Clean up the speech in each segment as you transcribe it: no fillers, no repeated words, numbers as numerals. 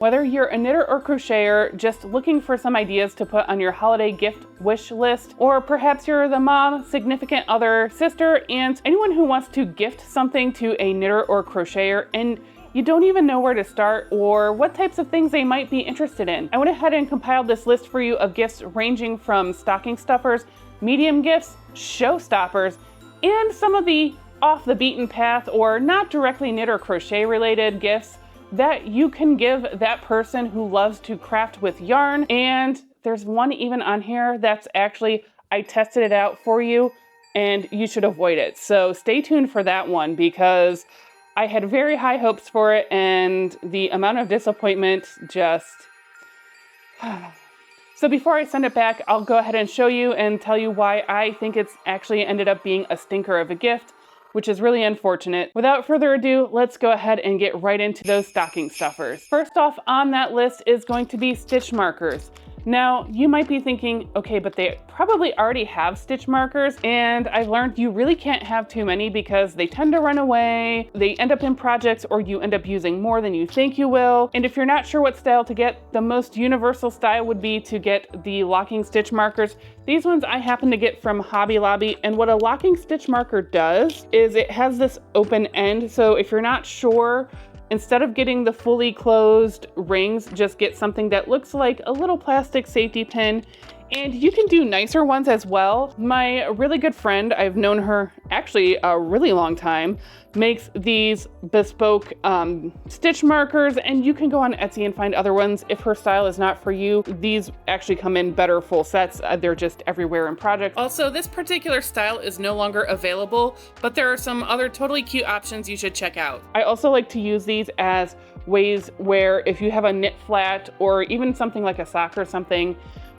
Whether you're a knitter or crocheter, just looking for some ideas to put on your holiday gift wish list, or perhaps you're the mom, significant other, sister, aunt, anyone who wants to gift something to a knitter or crocheter and you don't even know where to start or what types of things they might be interested in. I went ahead and compiled this list for you of gifts ranging from stocking stuffers, medium gifts, showstoppers, and some of the off the beaten path or not directly knit or crochet related gifts that you can give that person who loves to craft with yarn. And there's one even on here that's actually, I tested it out for you and you should avoid it. So stay tuned for that one because I had very high hopes for it and the amount of disappointment just... So before I send it back, I'll go ahead and show you and tell you why I think it's actually ended up being a stinker of a gift, which is really unfortunate. Without further ado, let's go ahead and get right into those stocking stuffers. First off on that list is going to be stitch markers. Now, you might be thinking, okay, but they probably already have stitch markers, and I've learned you really can't have too many because they tend to run away, they end up in projects, or you end up using more than you think you will. And if you're not sure what style to get, the most universal style would be to get the locking stitch markers. These ones I happen to get from Hobby Lobby, and what a locking stitch marker does is it has this open end, so if you're not sure, instead of getting the fully closed rings, just get something that looks like a little plastic safety pin. And you can do nicer ones as well. My really good friend, I've known her actually a really long time, makes these bespoke stitch markers, and you can go on Etsy and find other ones if her style is not for you. These actually come in better full sets. They're just everywhere in projects. Also, this particular style is no longer available, but there are some other totally cute options you should check out. I also like to use these as ways where if you have a knit flat or even something like a sock or something,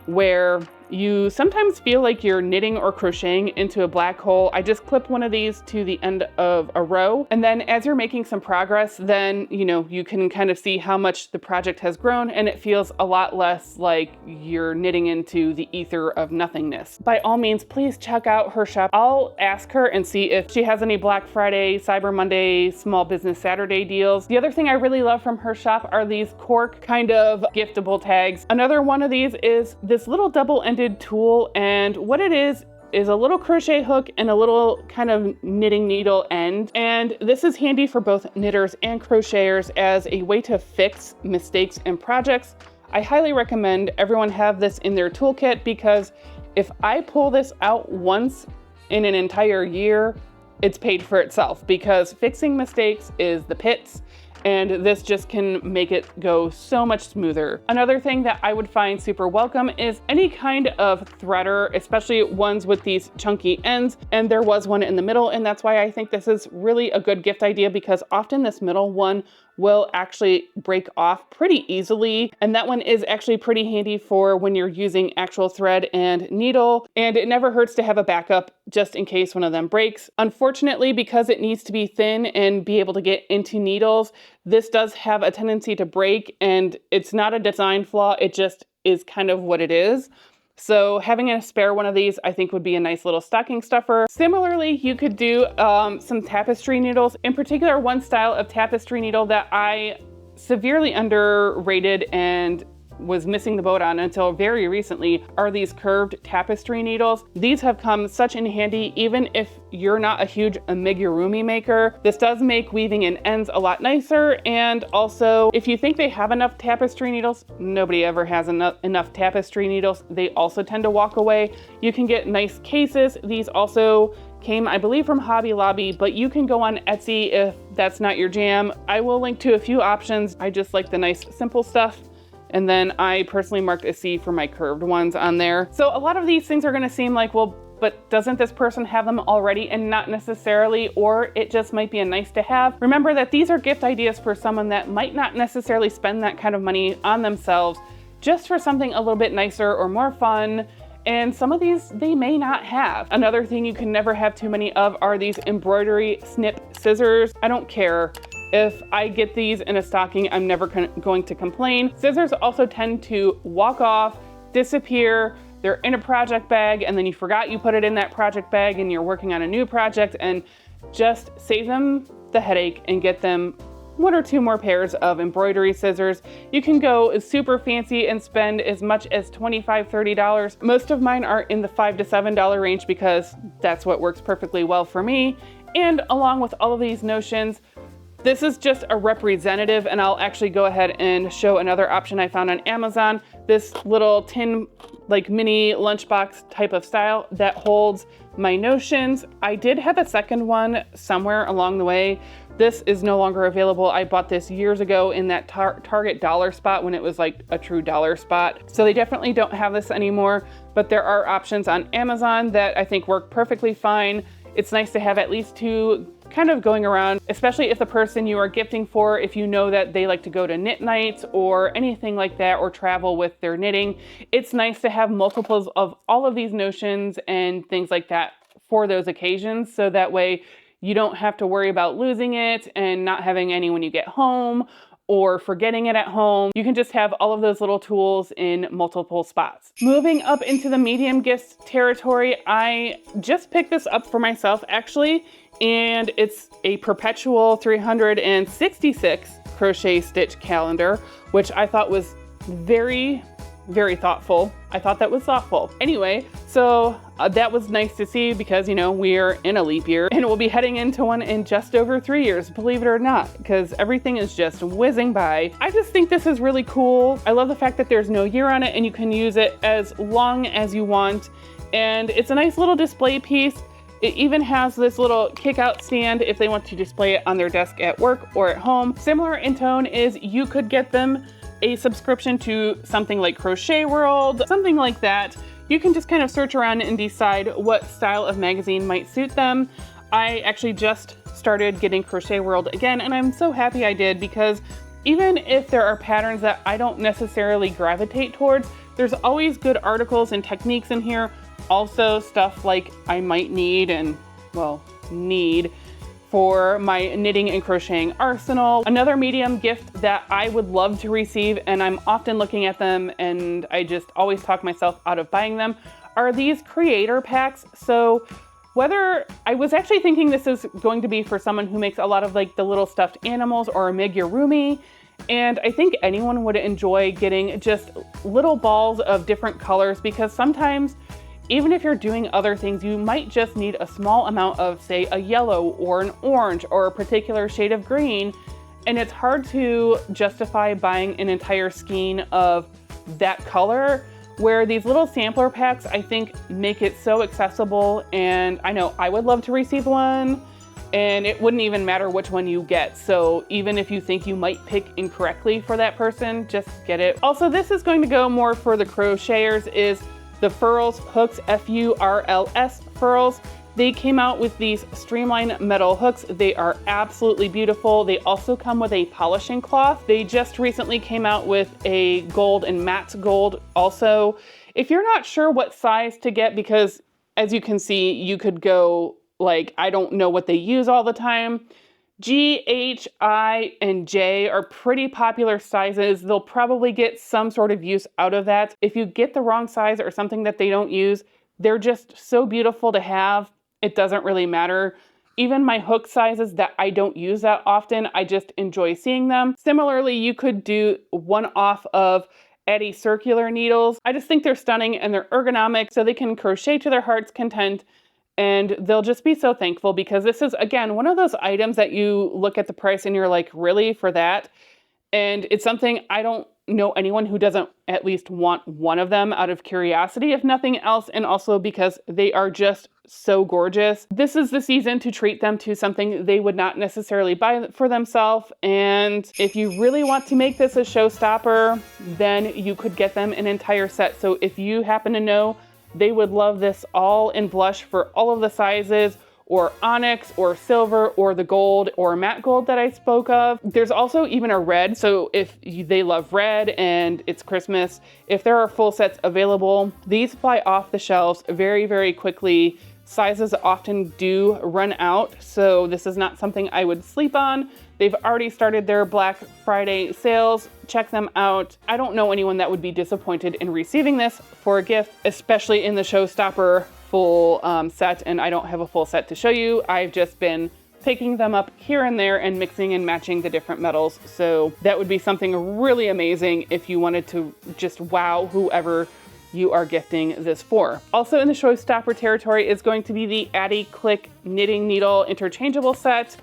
where you sometimes feel like you're knitting or crocheting into a black hole, I just clip one of these to the end of a row. And then as you're making some progress, then, you know, you can kind of see how much the project has grown and it feels a lot less like you're knitting into the ether of nothingness. By all means, please check out her shop. I'll ask her and see if she has any Black Friday, Cyber Monday, Small Business Saturday deals. The other thing I really love from her shop are these cork kind of giftable tags. Another one of these is this little double-ended tool, and what it is a little crochet hook and a little kind of knitting needle end. And this is handy for both knitters and crocheters as a way to fix mistakes in projects. I highly recommend everyone have this in their toolkit because if I pull this out once in an entire year, it's paid for itself because fixing mistakes is the pits. And this just can make it go so much smoother. Another thing that I would find super welcome is any kind of threader, especially ones with these chunky ends. And there was one in the middle, and that's why I think this is really a good gift idea because often this middle one will actually break off pretty easily. And that one is actually pretty handy for when you're using actual thread and needle. And it never hurts to have a backup just in case one of them breaks. Unfortunately, because it needs to be thin and be able to get into needles, this does have a tendency to break, and it's not a design flaw. It just is kind of what it is. So having a spare one of these, I think would be a nice little stocking stuffer. Similarly, you could do some tapestry needles. In particular, one style of tapestry needle that I severely underrated and was missing the boat on until very recently are these curved tapestry needles. These have come such in handy even if you're not a huge amigurumi maker. This does make weaving in ends a lot nicer, and also if you think they have enough tapestry needles, nobody ever has enough tapestry needles. They also tend to walk away. You can get nice cases. These also came, I believe, from Hobby Lobby, but you can go on Etsy if that's not your jam. I will link to a few options. I just like the nice simple stuff. And then I personally marked a C for my curved ones on there. So a lot of these things are gonna seem like, well, but doesn't this person have them already? And not necessarily, or it just might be a nice to have. Remember that these are gift ideas for someone that might not necessarily spend that kind of money on themselves, just for something a little bit nicer or more fun. And some of these they may not have. Another thing you can never have too many of are these embroidery snip scissors. I don't care. If I get these in a stocking, I'm never going to complain. Scissors also tend to walk off, disappear. They're in a project bag, and then you forgot you put it in that project bag and you're working on a new project, and just save them the headache and get them 1 or 2 more pairs of embroidery scissors. You can go super fancy and spend as much as $25, $30. Most of mine are in the $5 to $7 range because that's what works perfectly well for me. And along with all of these notions, this is just a representative, and I'll actually go ahead and show another option I found on Amazon. This little tin, like mini lunchbox type of style that holds my notions. I did have a second one somewhere along the way. This is no longer available. I bought this years ago in that Target dollar spot when it was like a true dollar spot. So they definitely don't have this anymore, but there are options on Amazon that I think work perfectly fine. It's nice to have at least 2 kind of going around, especially if the person you are gifting for, if you know that they like to go to knit nights or anything like that, or travel with their knitting, it's nice to have multiples of all of these notions and things like that for those occasions. So that way you don't have to worry about losing it and not having any when you get home or forgetting it at home. You can just have all of those little tools in multiple spots. Moving up into the medium gifts territory, I just picked this up for myself actually, and it's a perpetual 366 crochet stitch calendar, which I thought was very, very thoughtful. I thought that was thoughtful. Anyway, so that was nice to see because, you know, we're in a leap year and we'll be heading into one in just over 3 years, believe it or not, because everything is just whizzing by. I just think this is really cool. I love the fact that there's no year on it and you can use it as long as you want. And it's a nice little display piece. It even has this little kick-out stand if they want to display it on their desk at work or at home. Similar in tone is you could get them a subscription to something like Crochet World, something like that. You can just kind of search around and decide what style of magazine might suit them. I actually just started getting Crochet World again, and I'm so happy I did, because even if there are patterns that I don't necessarily gravitate towards, there's always good articles and techniques in here. Also stuff like I might need for my knitting and crocheting arsenal. Another medium gift that I would love to receive, and I'm often looking at them and I just always talk myself out of buying them, are these creator packs. So whether, I was actually thinking this is going to be for someone who makes a lot of like the little stuffed animals or amigurumi, and I think anyone would enjoy getting just little balls of different colors, because sometimes even if you're doing other things, you might just need a small amount of, say, a yellow or an orange or a particular shade of green. And it's hard to justify buying an entire skein of that color, where these little sampler packs, I think, make it so accessible. And I know I would love to receive one, and it wouldn't even matter which one you get. So even if you think you might pick incorrectly for that person, just get it. Also, this is going to go more for the crocheters, is the Furls hooks, F-U-R-L-S Furls. They came out with these streamlined metal hooks. They are absolutely beautiful. They also come with a polishing cloth. They just recently came out with a gold and matte gold also. If you're not sure what size to get, because as you can see, you could go like, I don't know what they use all the time. G, H, I, and J are pretty popular sizes. They'll probably get some sort of use out of that. If you get the wrong size or something that they don't use, they're just so beautiful to have. It doesn't really matter. Even my hook sizes that I don't use that often, I just enjoy seeing them. Similarly, you could do one off of Addi Circular needles. I just think they're stunning and they're ergonomic, so they can crochet to their heart's content. And they'll just be so thankful, because this is, again, one of those items that you look at the price and you're like, really, for that? And it's something I don't know anyone who doesn't at least want one of them out of curiosity, if nothing else, and also because they are just so gorgeous. This is the season to treat them to something they would not necessarily buy for themselves. And if you really want to make this a showstopper, then you could get them an entire set. So if you happen to know they would love this all in blush for all of the sizes, or onyx, or silver, or the gold, or matte gold that I spoke of. There's also even a red, so if they love red and it's Christmas, if there are full sets available, these fly off the shelves very, very quickly. Sizes often do run out, so this is not something I would sleep on. They've already started their Black Friday sales. Check them out. I don't know anyone that would be disappointed in receiving this for a gift, especially in the Showstopper full set, and I don't have a full set to show you. I've just been picking them up here and there and mixing and matching the different metals. So that would be something really amazing if you wanted to just wow whoever you are gifting this for. Also in the showstopper territory is going to be the Addi Click Knitting Needle Interchangeable set.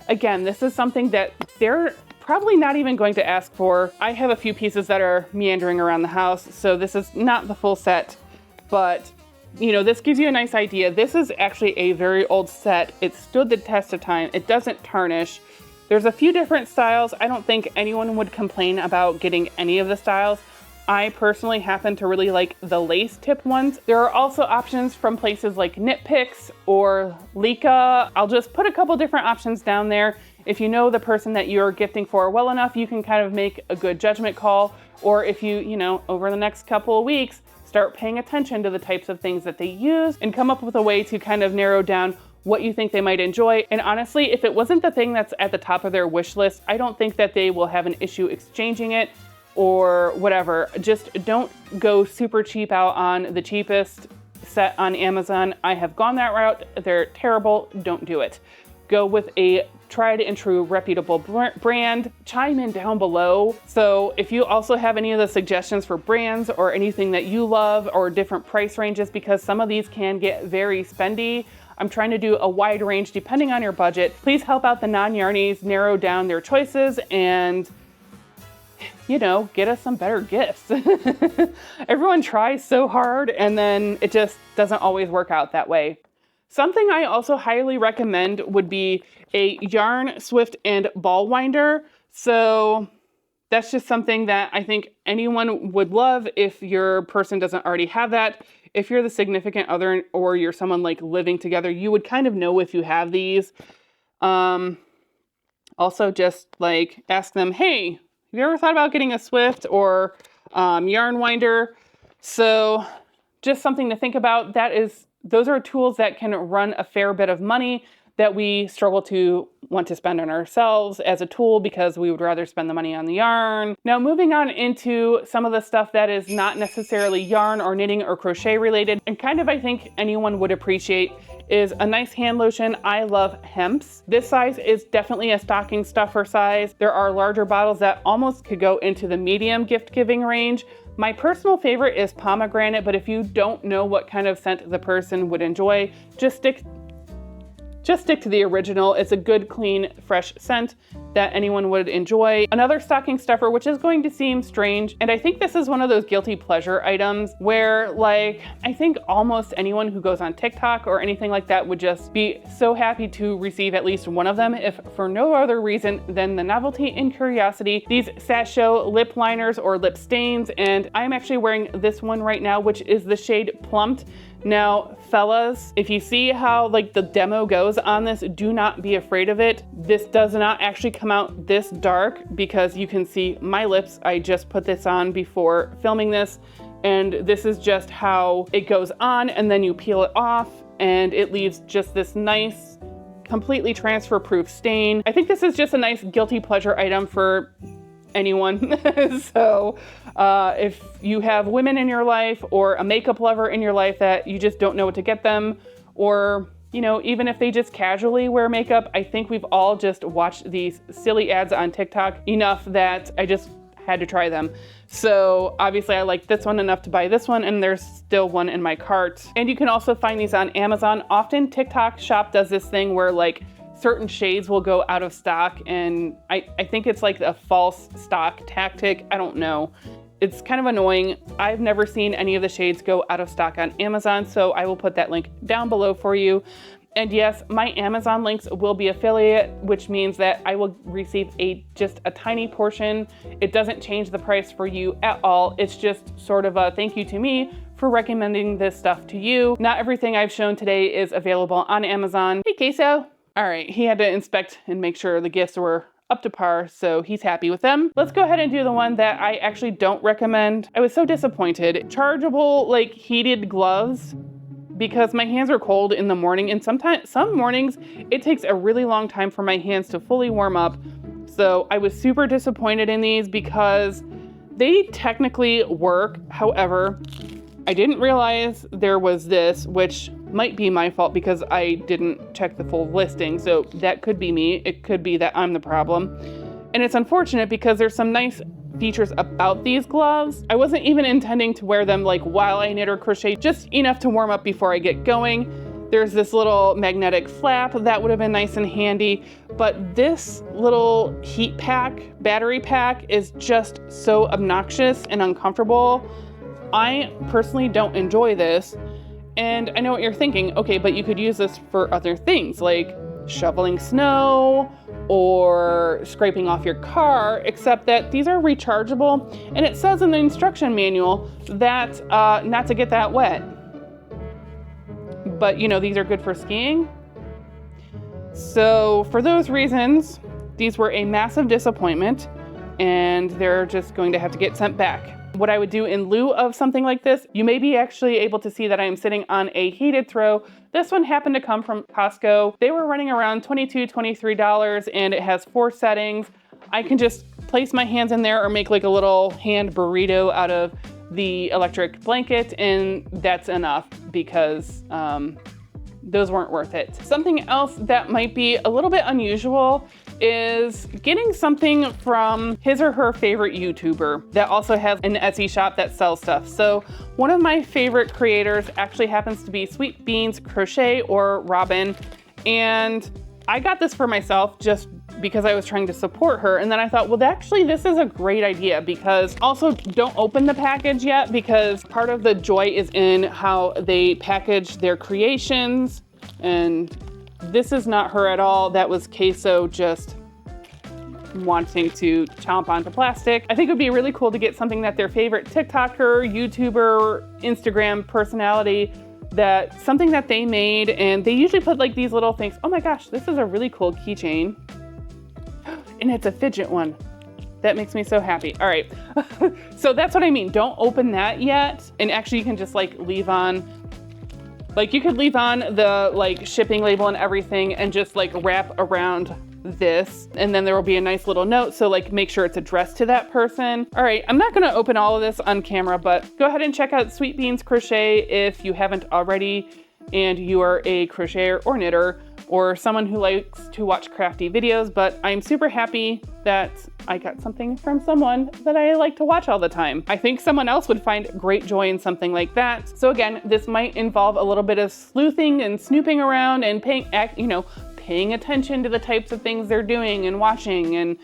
Again, this is something that they're probably not even going to ask for. I have a few pieces that are meandering around the house, so this is not the full set, but you know, this gives you a nice idea. This is actually a very old set. It stood the test of time. It doesn't tarnish. There's a few different styles. I don't think anyone would complain about getting any of the styles. I personally happen to really like the lace tip ones. There are also options from places like Knit Picks or Lika. I'll just put a couple different options down there. If you know the person that you're gifting for well enough, you can kind of make a good judgment call. Or if you know, over the next couple of weeks, start paying attention to the types of things that they use and come up with a way to kind of narrow down what you think they might enjoy. And honestly, if it wasn't the thing that's at the top of their wish list, I don't think that they will have an issue exchanging it or whatever. Just don't go super cheap out on the cheapest set on Amazon. I have gone that route. They're terrible. Don't do it. Go with a tried and true reputable brand. Chime in down below. So if you also have any of the suggestions for brands or anything that you love or different price ranges, because some of these can get very spendy. I'm trying to do a wide range depending on your budget. Please help out the non-yarnies narrow down their choices and, you know, get us some better gifts. Everyone tries so hard and then it just doesn't always work out that way. Something I also highly recommend would be a yarn, swift, and ball winder. So that's just something that I think anyone would love if your person doesn't already have that. If you're the significant other or you're someone like living together, you would kind of know if you have these. Also just like ask them, hey, have you ever thought about getting a swift or yarn winder? So just something to think about. Those are tools that can run a fair bit of money that we struggle to want to spend on ourselves as a tool because we would rather spend the money on the yarn. Now moving on into some of the stuff that is not necessarily yarn or knitting or crochet related and kind of I think anyone would appreciate is a nice hand lotion. I love Hempz. This size is definitely a stocking stuffer size. There are larger bottles that almost could go into the medium gift giving range. My personal favorite is pomegranate, but if you don't know what kind of scent the person would enjoy, just stick to the original. It's a good, clean, fresh scent that anyone would enjoy. Another stocking stuffer, which is going to seem strange, and I think this is one of those guilty pleasure items where like, I think almost anyone who goes on TikTok or anything like that would just be so happy to receive at least one of them, if for no other reason than the novelty and curiosity. These Sacheu lip liners or lip stains, and I'm actually wearing this one right now, which is the shade Plumped. Now, fellas, if you see how like the demo goes on this, do not be afraid of it. This does not actually come out this dark because you can see my lips. I just put this on before filming this, and this is just how it goes on, and then you peel it off and it leaves just this nice, completely transfer proof stain. I think this is just a nice guilty pleasure item for anyone. So if you have women in your life or a makeup lover in your life that you just don't know what to get them, or you know, even if they just casually wear makeup, I think we've all just watched these silly ads on TikTok enough that I just had to try them. So obviously I like this one enough to buy this one, and there's still one in my cart. And you can also find these on Amazon. Often TikTok Shop does this thing where like certain shades will go out of stock, and I think it's like a false stock tactic. I don't know. It's kind of annoying. I've never seen any of the shades go out of stock on Amazon, so I will put that link down below for you. And yes, my Amazon links will be affiliate, which means that I will receive just a tiny portion. It doesn't change the price for you at all. It's just sort of a thank you to me for recommending this stuff to you. Not everything I've shown today is available on Amazon. Hey, Queso. All right, he had to inspect and make sure the gifts were up to par, so he's happy with them. Let's go ahead and do the one that I actually don't recommend. I was so disappointed. Chargeable, like heated gloves, because my hands are cold in the morning, and some mornings it takes a really long time for my hands to fully warm up. So I was super disappointed in these because they technically work. However, I didn't realize there was this, which might be my fault because I didn't check the full listing. So that could be me. It could be that I'm the problem. And it's unfortunate because there's some nice features about these gloves. I wasn't even intending to wear them like while I knit or crochet, just enough to warm up before I get going. There's this little magnetic flap that would have been nice and handy, but this little heat pack, battery pack is just so obnoxious and uncomfortable. I personally don't enjoy this. And I know what you're thinking, okay, but you could use this for other things like shoveling snow or scraping off your car, except that these are rechargeable, and it says in the instruction manual that not to get that wet. But you know, these are good for skiing. So for those reasons, these were a massive disappointment, and they're just going to have to get sent back. What I would do in lieu of something like this, you may be actually able to see that I am sitting on a heated throw. This one happened to come from Costco. They were running around $22, $23, and it has 4 settings. I can just place my hands in there or make like a little hand burrito out of the electric blanket, and that's enough because those weren't worth it. Something else that might be a little bit unusual is getting something from his or her favorite YouTuber that also has an Etsy shop that sells stuff. So one of my favorite creators actually happens to be Sweet Beans Crochet, or Robin, and I got this for myself just because I was trying to support her. And then I thought, well, actually, this is a great idea, because also don't open the package yet, because part of the joy is in how they package their creations. And this is not her at all. That was Queso just wanting to chomp onto plastic. I think it would be really cool to get something that their favorite TikToker, YouTuber, Instagram personality, that something that they made, and they usually put like these little things. Oh my gosh, this is a really cool keychain. And it's a fidget one. That makes me so happy. All right, so that's what I mean. Don't open that yet. And actually you can just like leave on, like you could leave on the like shipping label and everything and just like wrap around this. And then there will be a nice little note. So like make sure it's addressed to that person. All right, I'm not gonna open all of this on camera, but go ahead and check out Sweet Beans Crochet if you haven't already and you are a crocheter or knitter, or someone who likes to watch crafty videos. But I'm super happy that I got something from someone that I like to watch all the time. I think someone else would find great joy in something like that. So again, this might involve a little bit of sleuthing and snooping around and paying attention to the types of things they're doing and watching and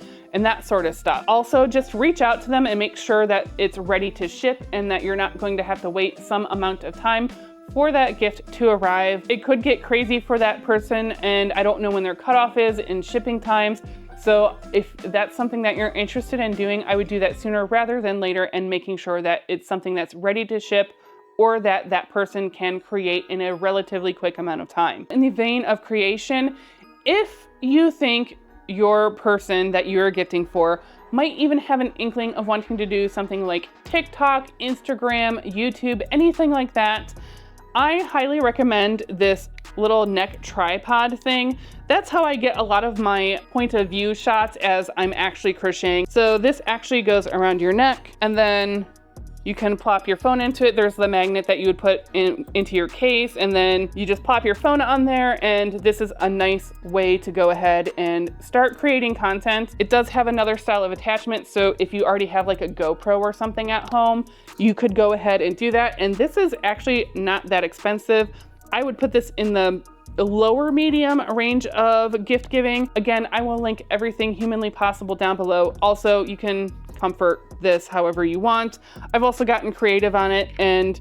that sort of stuff. Also, just reach out to them and make sure that it's ready to ship and that you're not going to have to wait some amount of time for that gift to arrive. It could get crazy for that person, and I don't know when their cutoff is in shipping times. So if that's something that you're interested in doing, I would do that sooner rather than later, and making sure that it's something that's ready to ship or that that person can create in a relatively quick amount of time. In the vein of creation, if you think your person that you're gifting for might even have an inkling of wanting to do something like TikTok, Instagram, YouTube, anything like that, I highly recommend this little neck tripod thing. That's how I get a lot of my point of view shots as I'm actually crocheting. So this actually goes around your neck, and then you can plop your phone into it. There's the magnet that you would put into your case, and then you just plop your phone on there, and this is a nice way to go ahead and start creating content. It does have another style of attachment, so if you already have like a GoPro or something at home, you could go ahead and do that. And this is actually not that expensive. I would put this in the lower medium range of gift giving. Again, I will link everything humanly possible down below. Also, you can comfort this however you want. I've also gotten creative on it and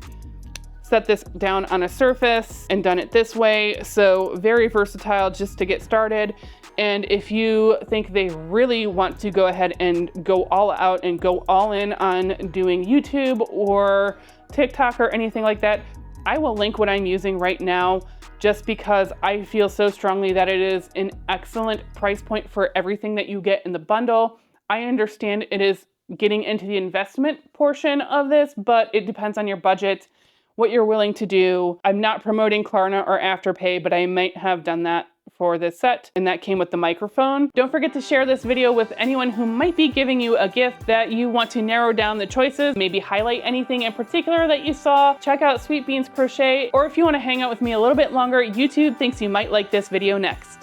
set this down on a surface and done it this way. So very versatile just to get started. And if you think they really want to go ahead and go all out and go all in on doing YouTube or TikTok or anything like that, I will link what I'm using right now, just because I feel so strongly that it is an excellent price point for everything that you get in the bundle. I understand it is getting into the investment portion of this, but it depends on your budget, what you're willing to do. I'm not promoting Klarna or Afterpay, but I might have done that for this set, and that came with the microphone. Don't forget to share this video with anyone who might be giving you a gift that you want to narrow down the choices, maybe highlight anything in particular that you saw. Check out Sweet Beans Crochet, or if you want to hang out with me a little bit longer, YouTube thinks you might like this video next.